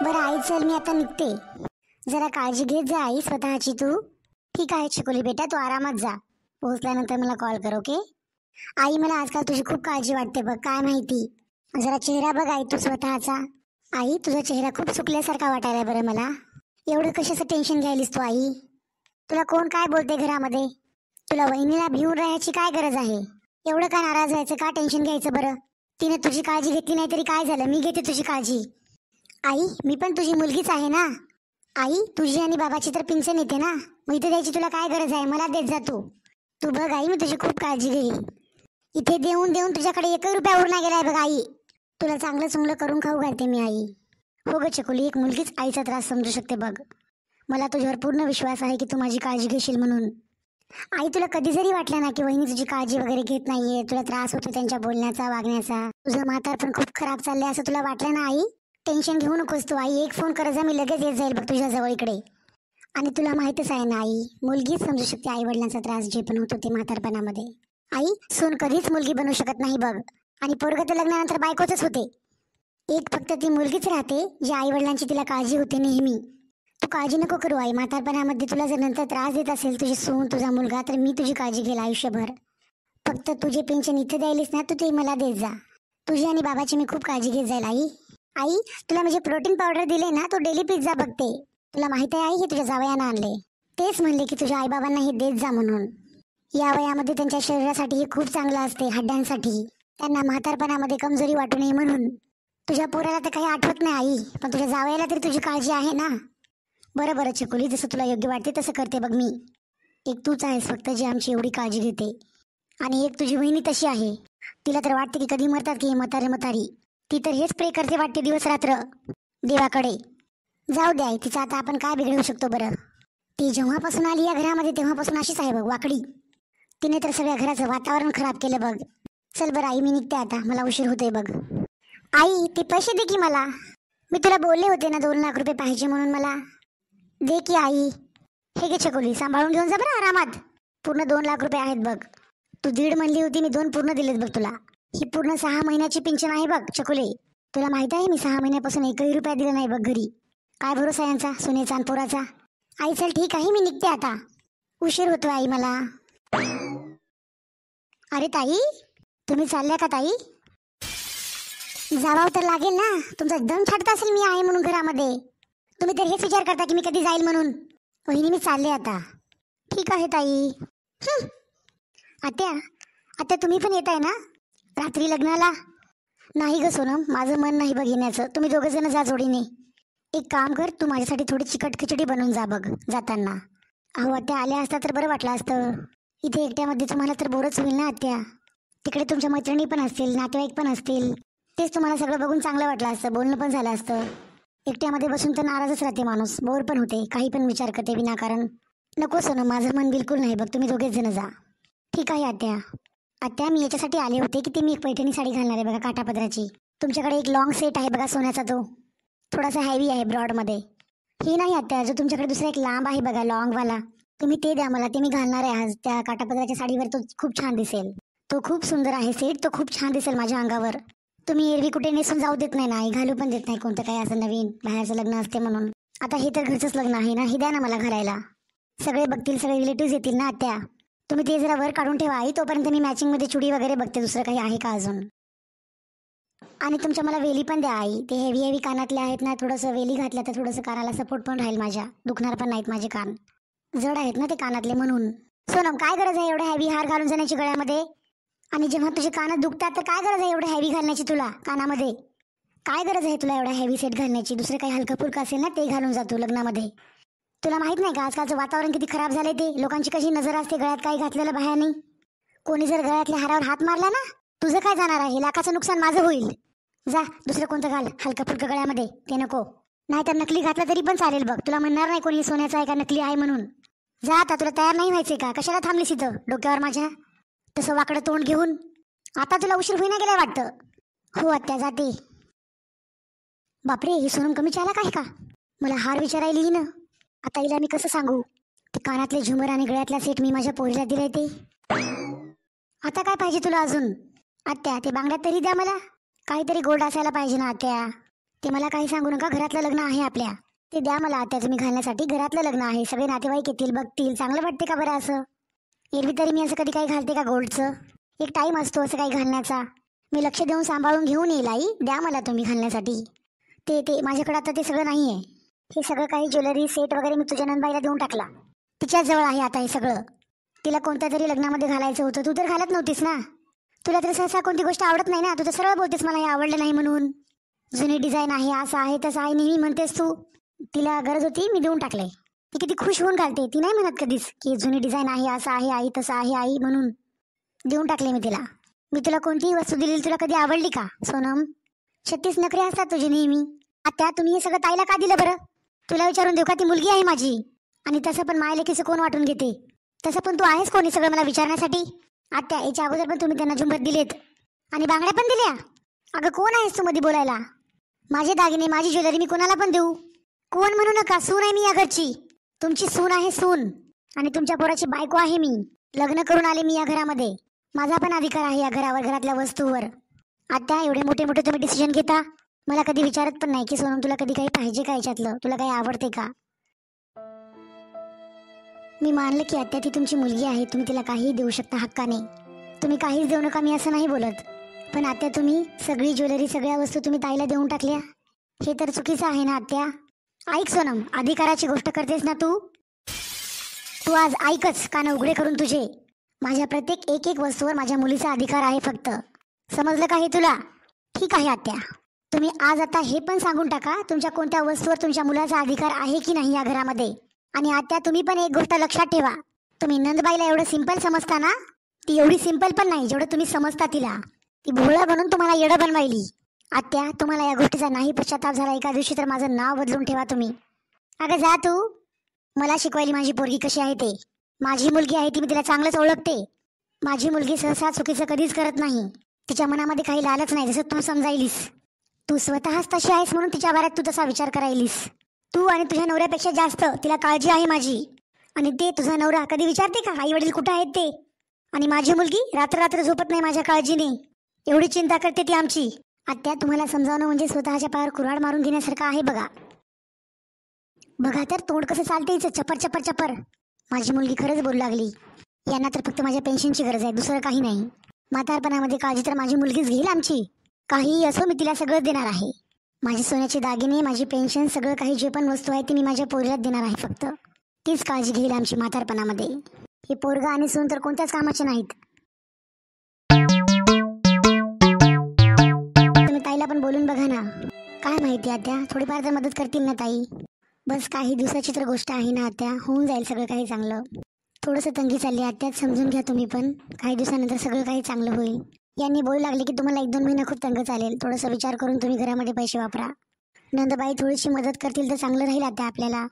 बरं आई, चल मी आता निघते. जरा काळजी घेत जा आई स्वतःची तू. ठीक आहे चिकोली बेटा, तू आरामात जा. पोहोचल्यानंतर मला कॉल कर, ओके? आई, मला आजकाल तुझी खूप काळजी वाटते बघ. काय माहिती, जरा चेहरा बघ आई तू स्वतःचा. आई, तुझा चेहरा खूप सुकल्यासारखा वाटायला बरं मला. एवढं कशाचं टेन्शन घ्यायलीस तू आई? तुला कोण काय बोलते घरामध्ये? तुला वहिनीला भिवून राहायची काय गरज आहे? एवढं का नाराज व्हायचं, का टेन्शन घ्यायचं बरं? तिने तुझी काळजी घेतली नाही तरी काय झालं, मी घेते तुझी काळजी. आई, मी पण तुझी मुलगीच आहे ना. आई, तुझी आणि बाबाची तर पिंचण येते ना, मग इथे द्यायची तुला काय गरज आहे? मला देत जा तू. तू बघ आई, मी तुझी खूप काळजी घेईल. इथे देऊन देऊन तुझ्याकडे 1 रुपया उरला गेलाय बघ आई. तुला चांगलं चुंगलं करून खाऊ घालते मी आई. हो ग चकुली, एक मुलगीच आईचा त्रास समजू शकते बघ. मला तुझ्यावर पूर्ण विश्वास आहे की तू माझी काळजी घेशील म्हणून. आई, तुला कधी जरी वाटलं ना की वहिनी तुझी काळजी वगैरे घेत नाहीये, तुला त्रास होतो त्यांच्या बोलण्याचा वागण्याचा, तुझं म्हातार पण खूप खराब चाललंय असं तुला वाटलं ना आई, टेन्शन घेऊ नकोस तू आई. एक फोन कर जा, मी लगेच येत जाईल बघ तुझ्या जवळ इकडे. आणि तुला माहितच आहे ना आई, मुलगीच समजू शकते आई वडिलांचा त्रास जे पण होतो ते म्हातारपणामध्ये. आई, सून कधीच मुलगी बनू शकत नाही बघ. आणि पोरगं तर लग्नानंतर बायकोच होते. एक फक्त ती मुलगीच राहते जी आई वडिलांची तिला काळजी होते नेहमी. तू काळजी नको करू आई. म्हातारपणामध्ये तुला जर नंतर त्रास देत असेल तुझी सून, तुझा मुलगा, तर मी तुझी काळजी घेईल आयुष्यभर. फक्त तुझे पेन्शन इथे द्यायलीस ना, तू ते मला देत जा. तुझी आणि बाबाची मी खूप काळजी घेत जाईल आई. आई, तुला म्हणजे प्रोटीन पावडर दिले ना, तू डेली पिझ्झा बघते. तुला माहित आहे आई, हे तुझ्या जावयानं आणले. तेच म्हणले की तुझ्या आई बाबांना हे देत जा म्हणून. या वयामध्ये त्यांच्या शरीरासाठी हे खूप चांगलं असते, हड्डांसाठी. त्यांना म्हातारपणामध्ये कमजोरी वाटू नये म्हणून. तुझ्या पोराला तर काही आठवत नाही आई, पण तुझ्या जावयाला तरी तुझी काळजी आहे ना. बरं बरं चकुली, जसं तुला योग्य वाटते तसं करते बघ मी. एक तूच आहेस फक्त जी आमची एवढी काळजी घेते. आणि एक तुझी वहिनी तशी आहे, तिला तर वाटते की कधी मरतात की म्हातारे म्हातारी. ती तर हेच प्रे करते वाटते दिवस रात्र देवाकडे. जाऊ द्या आई, तिचं आता आपण काय बिघडवू शकतो बरं. ती जेव्हापासून आली या घरामध्ये तेव्हापासून अशीच आहे बघ, वाकडी. तिने तर सगळ्या घराचं वातावरण खराब केलं बघ. चल बरं आई, मी निघते आता, मला उशीर होतोय बघ. आई, ते पैसे दे की मला. मी तुला बोलले होते ना 2 लाख रुपये पाहिजे म्हणून, मला दे की आई. हे घे चकोली, सांभाळून घेऊन जा बरं आरामात. पूर्ण 2 लाख रुपये आहेत बघ. तू 1.5 म्हणली होती, मी 2 पूर्ण दिलेत बघ तुला. ही पूर्ण 6 महिन्याची पेन्शन आहे बघ चकोले. तुला माहित आहे मी 6 महिन्यापासून 1ही रुपया दिला नाही बघ घरी. काय भरोसा यांचा सुनेचा आणि पोराचा. आई चल ठीक आहे, मी निघते आता, उशीर होतो आई मला. अरे ताई, तुम्ही चालल्या का ताई? जावावं तर लागेल ना, तुमचा दम छाटत असेल मी आहे म्हणून घरामध्ये. तुम्ही तर हेच विचार करता की मी कधी जाईल म्हणून. वहिनी मी चालले आता. ठीक आहे ताई. आत्या, आत्या तुम्ही पण येत आहे ना रात्री लग्नाला? नाही ग सोनम, माझं मन नाही बघ येण्याचं. तुम्ही 2 जण जा जोडीने. एक काम कर, तू माझ्यासाठी थोडी चिकट खिचडी बनवून जा बघ जाताना. अहो आत्या, आल्या असता तर बरं वाटलं असतं. इथे एकट्यामध्ये तुम्हाला तर बोरच होईल ना आत्या. तिकडे तुमच्या मैत्रिणी पण असतील, नातेवाईक पण असतील. तेच तुम्हाला सगळं बघून चांगलं वाटलं असतं, बोलणं पण झालं असतं. एकट्यामध्ये बसून तर नाराजच राहते माणूस, बोर पण होते, काही पण विचार करते विनाकारण. नको सोनम, माझं मन बिलकुल नाही बघ. तुम्ही 2 जण जा. ठीक आहे आत्या. आत्या, मी याच्यासाठी आले होते की मी एक पैठणी साडी घालणार आहे बघा, काठापदराची. तुमच्याकडे एक लॉंग सेट आहे बघा सोन्याचा, तो थोडासा हेवी आहे ब्रॉडमध्ये. ही नाही आत्या, जो तुमच्याकडे दुसरा एक लांब आहे बघा लॉंगवाला, तुम्ही ते द्या मला. ते मी घालणार आहे आज त्या काठापदराच्या साडीवर. तो खूप छान दिसेल. तो खूप सुंदर आहे सेट, तो खूप छान दिसेल माझ्या अंगावर. तुम्ही एरवी कुठे नेसून जाऊ देत नाही ना आई, घालू पण देत नाही कोणतं काही असं नवीन बाहेरचं लग्न असते म्हणून. आता हे तर घरचंच लग्न आहे ना, हे द्या ना मला घालायला. सगळे बघतील, सगळे रिलेटिव्ह येतील ना आत्या. तुम्ही ते जरा वर काढून ठेवा आई, तोपर्यंत मी मॅचिंगमध्ये चुडी वगैरे बघते दुसरं काही आहे का अजून. आणि तुमच्या मला वेली पण द्या आई. ते हेवी हेवी कानातले आहेत ना, थोडंसं वेली घातल्या तर थोडंसं कानाला सपोर्ट पण राहील माझ्या, दुखणार पण नाहीत माझे कान. जड आहेत ना ते कानातले म्हणून. सोनम, काय गरज आहे एवढा हेवी हार घालून जाण्याची गळ्यामध्ये? आणि जेव्हा तुझे कान दुखतात तर काय गरज आहे एवढं हेवी घालण्याची तुला कानामध्ये? काय गरज आहे तुला एवढा हेवी सेट घालण्याची? दुसरं काही हलकं फुलकं असेल ना ते घालून जातो लग्नामध्ये. तुला माहित नाही का आजकालचं वातावरण किती खराब झालंय? ते लोकांची कशी नजर असते गळ्यात काही घातलेलं बाहेर नाही. कोणी जर गळ्यातल्या हारावर हात मारला ना, तुझं काय जाणार आहे? लाखाचं नुकसान माझं होईल. जा दुसरं कोणतं घाल हलकं फुलकं गळ्यामध्ये, ते नको. नाहीतर नकली घातलं तरी पण चालेल बघ, तुला म्हणणार नाही कोणी सोन्याचं आहे का नकली आहे म्हणून. जा आता, तुला तयार नाही व्हायचंय का? कशाला थांबलीस इथं डोक्यावर माझ्या तसं वाकडं तोंड घेऊन? आता तुला उशीर होईना गेलाय वाटतं. हो आत्या, जाते. बापरे, ही सोनम कमी चालाक आहे का? मला हार विचारायला येईन. आता हिला मी कसं सांगू? ते कानातले झुमर आणि गळ्यातला सेट मी माझ्या पोरीला दिलाय ते. आता काय पाहिजे तुला अजून? आत्या, ते बांगड्यात तरी द्या मला. काहीतरी गोल्ड असायला पाहिजे ना आत्या. ते मला काही सांगू नका. घरातलं लग्न आहे आपल्या, ते द्या मला आत्या तुम्ही घालण्यासाठी. घरातलं लग्न आहे, सगळे नातेवाईक येतील, बघतील. चांगलं वाटते का बरं असं? एरवी तरी मी असं कधी काही घालते का गोल्डचं? एक टाईम असतो असं काही घालण्याचा. मी लक्ष देऊन सांभाळून घेऊन येईल आई. द्या मला तुम्ही घालण्यासाठी. ते माझ्याकडे आता ते सगळं नाही आहे. हे सगळं काही ज्वेलरी सेट वगैरे मी तुझ्या नंदबाईला देऊन टाकला. तिच्याच जवळ आहे आता हे सगळं. तिला कोणत्या तरी लग्नामध्ये घालायचं होतं, तू तर घालत नव्हतीस ना. तुला तर सहसा कोणती गोष्ट आवडत नाही ना. तू तर सरळ बोलतेस मला हे आवडलं नाही म्हणून. जुनी डिझाईन आहे, असं आहे तसं आहे नेहमी म्हणतेस तू. तिला गरज होती, मी देऊन टाकलंय. ती किती खुश होऊन घालते. ती नाही म्हणत कधीच की जुनी डिझाईन आहे, असं आहे आई, तसं आहे आई म्हणून. देऊन टाकले मी तिला. मी तुला कोणतीही वस्तू दिलेली तुला कधी आवडली का सोनम? 36 नखरे असतात तुझे नेहमी. आत्या तुम्ही हे सगळं ताईला का दिलं बरं? तुला विचारून देऊ का? ती मुलगी आहे माझी. आणि तसं पण मायलेकीचं कोण वाटून घेते? तसं पण तू आहेस कोणी सगळं मला विचारण्यासाठी? आत्या याच्या अगोदर पण तुम्ही त्यांना झुंबर दिलेत आणि बांगड्या पण दिल्या. अगं कोण आहेस तू मध्ये बोलायला? माझे दागिने, माझी ज्वेलरी मी कोणाला पण देऊ? कोण म्हणू नका, सून आहे मी या घरची. तुमची सून आहे सून. आणि तुमच्या पोराची बायको आहे मी. लग्न करून आले मी या घरामध्ये. माझा पण अधिकार आहे या घरावर, घरातल्या वस्तूवर. आत्या एवढे मोठे मोठे तुम्ही डिसिजन घेता. मला कधी विचारत पण नाही की सोनम तुला कधी काही पाहिजे का याच्यातलं, तुला काही आवडते का? मी मानलं की आत्या ती तुमची मुलगी आहे, तुम्ही तिला काहीही देऊ शकता हक्काने. तुम्ही काहीच देऊ नका मी असं नाही बोलत. पण आत्या तुम्ही सगळी ज्वेलरी, सगळ्या वस्तू तुम्ही ताईला देऊन टाकल्या. हे तर चुकीचं आहे ना आत्या. ऐक सोनम, अधिकाराची गोष्ट करतेस ना तू आज ऐकच, कान उघडे करून तुझे. माझ्या प्रत्येक एक एक वस्तूवर माझ्या मुलीचा अधिकार आहे फक्त. समजलं का हे तुला? ठीक आहे आत्या, तुम्ही आज आता हे पण सांगून टाका तुमच्या कोणत्या वस्तूवर तुमच्या मुलाचा अधिकार आहे की नाही या घरामध्ये. आणि आत्या तुम्ही पण एक गोष्ट लक्षात ठेवा, तुम्ही नंदबाईला एवढं सिंपल समजता ना, ती एवढी सिंपल पण नाही जेवढं तुम्ही समजता तिला. ती भोळं बनून तुम्हाला येडं बनवायली. आत्या तुम्हाला या गोष्टीचा नाही पश्चाताप झाला एका दिवशी तर माझं नाव बदलून ठेवा तुम्ही. अगं जा तू. मला शिकवायली माझी पोरगी कशी आहे ते. माझी मुलगी आहे ती, मी तिला चांगलंच ओळखते. माझी मुलगी सहसा चुकीचं कधीच करत नाही. तिच्या मनामध्ये काही लालच नाही, जसं तू समजायलीस. तू स्वतःच तशी आहेस म्हणून तिच्या बाऱ्यात तू तसा विचार करायलीस. तू आणि तुझ्या नवऱ्यापेक्षा जास्त तिला काळजी आहे माझी. आणि ते तुझा नवरा कधी विचारते का आई वडील कुठं आहेत ते? आणि माझी मुलगी रात्र रात्र झोपत नाही माझ्या काळजीने. एवढी चिंता करते ती आमची. आत्या तुम्हाला समजावणं म्हणजे स्वतःच्या पायावर कुऱ्हाड मारून घेण्यासारखं आहे बघा. बघा तर तोंड कसं चालते हिचं, चपर चपर चपर. माझी मुलगी खरंच बोलू लागली. यांना तर फक्त माझ्या पेन्शनची गरज आहे, दुसरं काही नाही. म्हातारपणामध्ये काळजी तर माझी मुलगीच घेईल आमची. काहीही असो मी तिला सगळं देणार आहे. माझी सोन्याची दागिने, माझी पेन्शन, सगळं काही जे पण वस्तू आहे ती मी माझ्या पोरीला देणार आहे. फक्त तीच काळजी घेईल आमची म्हातारपणामध्ये. हे पोरगा आणि सून तर कोणत्याच कामाचे नाहीत. तुम्ही ताईला पण बोलून बघा ना. काय माहिती आत्या, थोडीफार तर मदत करतील ना ताई. बस काही दिवसाची तर गोष्ट आहे ना आत्या, होऊन जाईल सगळं काही चांगलं. थोडंसं तंगी चालली आत्या, समजून घ्या तुम्ही पण. काही दिवसानंतर सगळं काही चांगलं होईल. यांनी बोलू लागले की तुम्हाला 1-2 महिने खूप तंग चालेल. थोडासा विचार करून तुम्ही घरामध्ये पैसे वापरा. नंदबाई थोडीशी मदत करतील तर चांगलं राहील आत्या आपल्याला.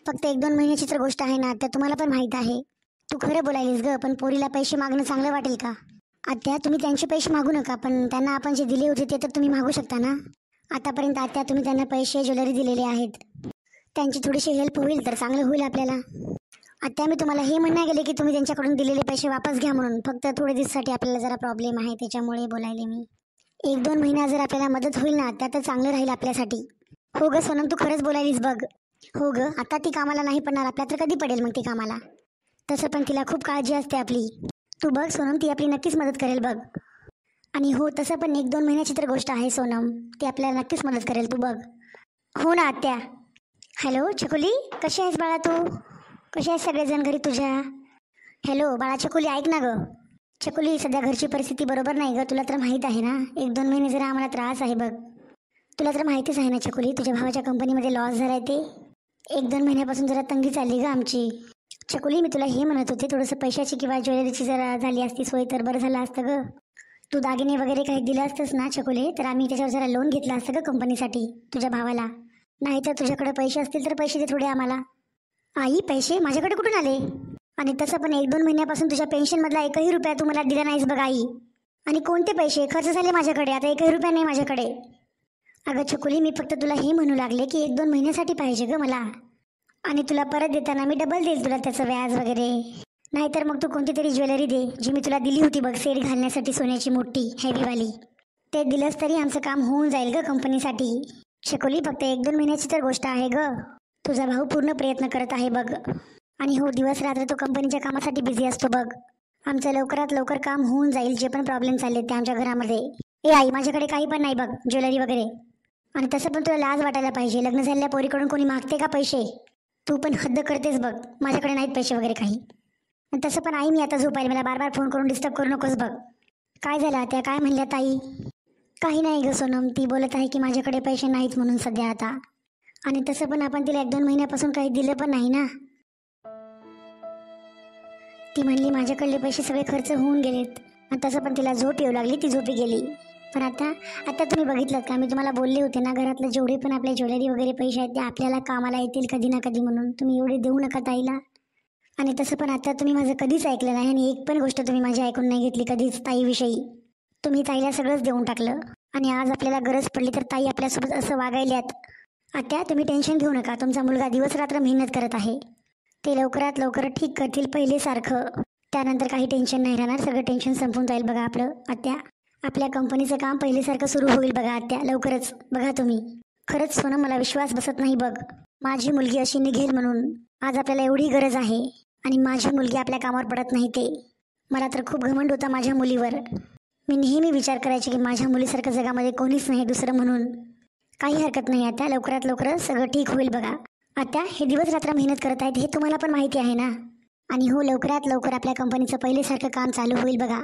फक्त 1-2 महिन्याची तर गोष्ट आहे ना आत्या, तुम्हाला पण माहीत आहे. तू खरं बोलायलीस ग, पण पोरीला पैसे मागणं चांगलं वाटेल का? आत्या तुम्ही त्यांचे पैसे मागू नका, पण त्यांना आपण जे दिले होते ते तर तुम्ही मागू शकता ना. आतापर्यंत आत्या तुम्ही त्यांना पैसे, ज्वेलरी दिलेले आहेत. त्यांची थोडीशी हेल्प होईल तर चांगलं होईल आपल्याला. आत्या मी तुम्हाला हे म्हणण्यात गेले की तुम्ही त्यांच्याकडून दिलेले पैसे वापस घ्या म्हणून. फक्त थोडे दिवसासाठी आपल्याला जरा प्रॉब्लेम आहे त्याच्यामुळे बोलायले मी. 1-2 महिना जर आपल्याला मदत होईल ना आत्या तर चांगलं राहील आपल्यासाठी. हो ग सोनम, तू खरंच बोलायलीस बघ. हो ग, आता ती कामाला नाही पडणार आपल्या, तर कधी पडेल मग ती कामाला? तसं पण तिला खूप काळजी असते आपली. तू बघ सोनम, ती आपली नक्कीच मदत करेल बघ. आणि हो तसं पण 1-2 महिन्याची तर गोष्ट आहे सोनम, ती आपल्याला नक्कीच मदत करेल, तू बघ. हो ना आत्या. हॅलो छकुली, कशी आहेस बाळा तू? कसे आहेत सगळेजण घरी तुझ्या? हॅलो बाळा छकुली, ऐक ना ग. छकुली सध्या घरची परिस्थिती बरोबर नाही ग, तुला तर माहीत आहे ना. 1-2 महिने जरा आम्हाला त्रास आहे बघ. तुला तर माहितीच आहे ना छकुली, तुझ्या भावाच्या कंपनीमध्ये लॉस झाला आहे ते. 1-2 महिन्यापासून जरा तंगी चालली ग आमची. छकुली मी तुला हे म्हणत होते, थोडंसं पैशाची किंवा ज्वेलरीची जरा झाली असती सोय तर बरं झालं असतं ग. तू दागिने वगैरे काही दिलं असतंस ना छकुले, तर आम्ही त्याच्यावर जरा लोन घेतलं असतं ग कंपनीसाठी तुझ्या भावाला. नाही तर तुझ्याकडे पैसे असतील तर पैसे दे थोडे आम्हाला. आई पैसे माझ्याकडे कुठून आले? आणि तसं पण 1-2 महिन्यापासून तुझ्या पेन्शनमधला 1ही रुपया तू मला दिला नाहीस बघ आई. आणि कोणते पैसे खर्च झाले माझ्याकडे, आता 1ही रुपया नाही माझ्याकडे. अगं छकुली मी फक्त तुला हे म्हणू लागले की 1-2 महिन्यासाठी पाहिजे ग मला. आणि तुला परत देताना मी डबल देईल तुला त्याचं व्याज वगैरे. नाहीतर मग तू कोणती तरी ज्वेलरी दे जी मी तुला दिली होती बघ सेट घालण्यासाठी, सोन्याची मोठी हेवीवाली. ते दिलंस तरी आमचं काम होऊन जाईल ग कंपनीसाठी. शकुली फक्त 1-2 महिन्याची तर गोष्ट आहे ग. तुझा भाऊ पूर्ण प्रयत्न करत आहे बघ. आणि हो, दिवस रात्र तो कंपनीच्या कामासाठी बिझी असतो बघ. आमचं लवकरात लवकर काम होऊन जाईल. जे पण प्रॉब्लेम चालले ते आमच्या घरामध्ये. ए आई, माझ्याकडे काही पण नाही बघ, ज्वेलरी वगैरे. आणि तसं पण तुला लाज वाटायला पाहिजे. लग्न झालेल्या पोरीकडून कोणी मागते का पैसे? तू पण हद्द करतेस बघ. माझ्याकडे नाहीत पैसे वगैरे काही. आणि तसं पण आई, मी आता झोपायला, मला बार बार फोन करून डिस्टर्ब करू नकोस बघ. काय झालं त्या? काय म्हणल्या ताई? काही नाही ग सोनम, ती बोलत आहे की माझ्याकडे पैसे नाहीत म्हणून सध्या आता. आणि तसं पण आपण तिला 1-2 महिन्यापासून काही दिलं पण नाही ना. ती म्हणली माझ्याकडले पैसे सगळे खर्च होऊन गेलेत. आणि तसं पण तिला झोप येऊ लागली, ती झोपी गेली. पण आता आता तुम्ही बघितलं का, मी तुम्हाला बोलले होते ना, घरातले जेवढे पण आपले ज्वेलरी वगैरे पैसे आहेत ते आपल्याला कामाला येतील कधी ना कधी म्हणून. तुम्ही एवढे देऊ नका ताईला. आणि तसं पण आता तुम्ही माझं कधीच ऐकलं नाही आणि एक पण गोष्ट तुम्ही माझी ऐकून नाही घेतली कधीच ताईविषयी. तुम्ही ताईला सगळंच देऊन टाकलं. आणि आज आपल्याला गरज पडली तर ताई आपल्यासोबत असं वागायल्यात. आता तुम्ही टेन्शन घेऊ नका. तुमचा मुलगा दिवस रात्र मेहनत करत आहे. ते लवकरात लवकर ठीक करतील पहिलेसारखं. त्यानंतर काही टेन्शन नाही राहणार. सगळं टेन्शन संपून जाईल बघा आपलं आत्या. आपल्या कंपनीचं काम पहिलेसारखं सुरू होईल बघा आत्या लवकरच. बघा तुम्ही. खरंच सोनम, मला विश्वास बसत नाही बघ, माझी मुलगी अशी निघेल म्हणून. आज आपल्याला एवढी गरज आहे आणि माझी मुलगी आपल्या कामावर पडत नाही. ते मला तर खूप घमंड होता माझ्या मुलीवर. मी नेहमी विचार करायचे की माझ्या मुलीसारखं जगामध्ये कोणीच नाही दुसरं म्हणून. काही हरकत नाही आता, लवकरात लवकर सगळं ठीक होईल बघा. आता हे दिवस रात्र मेहनत करत आहेत हे तुम्हाला पण माहिती आहे ना. आणि हो, लवकरात लवकर आपल्या कंपनीचं पहिलेसारखं काम चालू होईल बघा.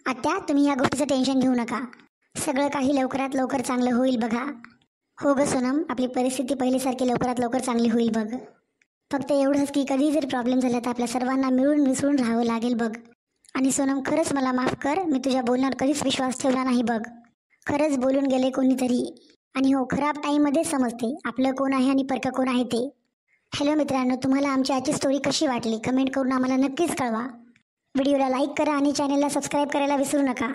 आता तुम्ही या गोष्टीचं टेन्शन घेऊ नका. सगळं काही लवकरात लवकर चांगलं होईल बघा. हो ग सोनम, आपली परिस्थिती पहिलेसारखी लवकरात लवकर चांगली होईल बघ. फक्त एवढंच की कधी जर प्रॉब्लेम झाला तर आपल्या सर्वांना मिळून मिसळून राहावं लागेल बघ. आणि सोनम, खरंच मला माफ कर, मी तुझ्या बोलण्यावर कधीच विश्वास ठेवला नाही बघ. खरंच बोलून गेले कोणीतरी. आणि हो, खराब टाईममध्ये समजते आपलं कोण आहे आणि परकं कोण आहे ते. हॅलो मित्रांनो, तुम्हाला आमची आजची स्टोरी कशी वाटली कमेंट करून आम्हाला नक्कीच कळवा. व्हिडिओला लाईक करा आणि चॅनलला सबस्क्राईब करायला विसरू नका.